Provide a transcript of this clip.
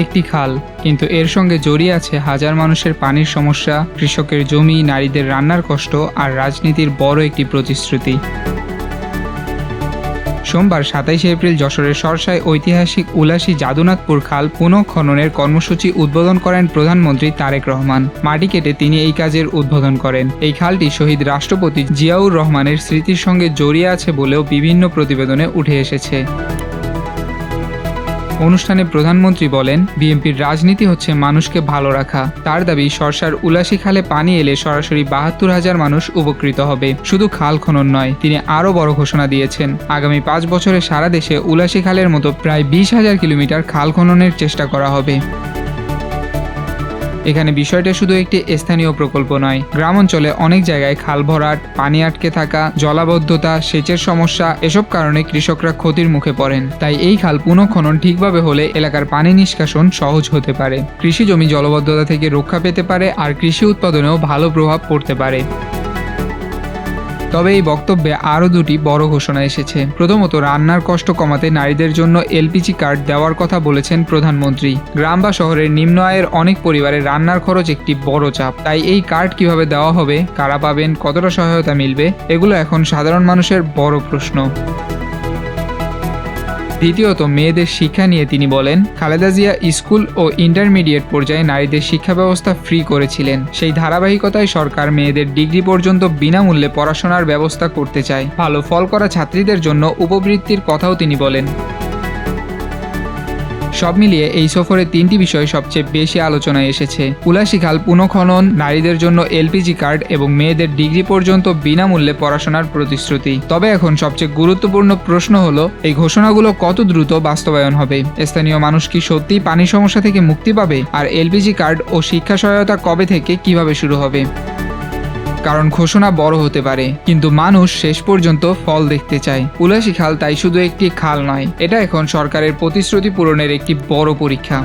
একটি খাল, কিন্তু এর সঙ্গে জড়িয়ে আছে হাজার মানুষের পানির সমস্যা, কৃষকের জমি, নারীদের রান্নার কষ্ট আর রাজনীতির বড় একটি প্রতিশ্রুতি। সোমবার 27 এপ্রিল যশোরের সরসায় ঐতিহাসিক উলাসী যাদুনাথপুর খাল পুনঃখননের কর্মসূচি উদ্বোধন করেন প্রধানমন্ত্রী তারেক রহমান। মাটি কেটে তিনি এই কাজের উদ্বোধন করেন। এই খালটি শহীদ রাষ্ট্রপতি জিয়াউর রহমানের স্মৃতির সঙ্গে জড়িয়ে আছে বলেও বিভিন্ন প্রতিবেদনে উঠে এসেছে। অনুষ্ঠানে প্রধানমন্ত্রী বলেন, বিএনপির রাজনীতি হচ্ছে মানুষকে ভালো রাখা। তার দাবি, সরসার উলাসী খালে পানি এলে সরাসরি 72,000 মানুষ উপকৃত হবে। শুধু খাল খনন নয়, তিনি আরও বড় ঘোষণা দিয়েছেন, আগামী 5 বছরে সারা দেশে উলাসী খালের মতো প্রায় 20,000 কিলোমিটার খাল খননের চেষ্টা করা হবে। এখানে বিষয়টা শুধু একটি স্থানীয় প্রকল্প নয়, গ্রাম অঞ্চলে অনেক জায়গায় খাল ভরাট, পানি আটকে থাকা, জলাবদ্ধতা, সেচের সমস্যা, এসব কারণে কৃষকরা ক্ষতির মুখে পড়েন। তাই এই খাল পুনঃখনন ঠিকভাবে হলে এলাকার পানি নিষ্কাশন সহজ হতে পারে, কৃষি জমি জলাবদ্ধতা থেকে রক্ষা পেতে পারে আর কৃষি উৎপাদনেও ভালো প্রভাব পড়তে পারে। তবে এই বক্তব্যে আরও দুটি বড় ঘোষণা এসেছে। প্রথমত, রান্নার কষ্ট কমাতে নারীদের জন্য এলপিজি কার্ড দেওয়ার কথা বলেছেন প্রধানমন্ত্রী। গ্রাম বা শহরের নিম্ন আয়ের অনেক পরিবারের রান্নার খরচ একটি বড় চাপ। তাই এই কার্ড কিভাবে দেওয়া হবে, কারা পাবেন, কতটা সহায়তা মিলবে, এগুলো এখন সাধারণ মানুষের বড় প্রশ্ন। দ্বিতীয়ত, মেয়েদের শিক্ষা নিয়ে তিনি বলেন, খালেদা জিয়া স্কুল ও ইন্টারমিডিয়েট পর্যায়ে নারীদের শিক্ষা ব্যবস্থা ফ্রি করেছিলেন। সেই ধারাবাহিকতায় সরকার মেয়েদের ডিগ্রি পর্যন্ত বিনামূল্যে পড়াশোনার ব্যবস্থা করতে চায়। ভালো ফল করা ছাত্রীদের জন্য উপবৃত্তির কথাও তিনি বলেন। সব মিলিয়ে এই সফরে 3টি বিষয় সবচেয়ে বেশি আলোচনায় এসেছে: উলাসী খাল পুনঃখনন, নারীদের জন্য এলপিজি কার্ড এবং মেয়েদের ডিগ্রি পর্যন্ত বিনামূল্যে পড়াশোনার প্রতিশ্রুতি। তবে এখন সবচেয়ে গুরুত্বপূর্ণ প্রশ্ন হলো, এই ঘোষণাগুলো কত দ্রুত বাস্তবায়ন হবে? স্থানীয় মানুষ কি সত্যিই পানির সমস্যা থেকে মুক্তি পাবে? আর এলপিজি কার্ড ও শিক্ষা সহায়তা কবে থেকে কিভাবে শুরু হবে? কারণ ঘোষণা বড় হতে পারে, কিন্তু মানুষ শেষ পর্যন্ত ফল দেখতে চায়। উলাসী খাল তাই শুধু একটি খাল নয়, এটা এখন সরকারের প্রতিশ্রুতি পূরণের একটি বড় পরীক্ষা।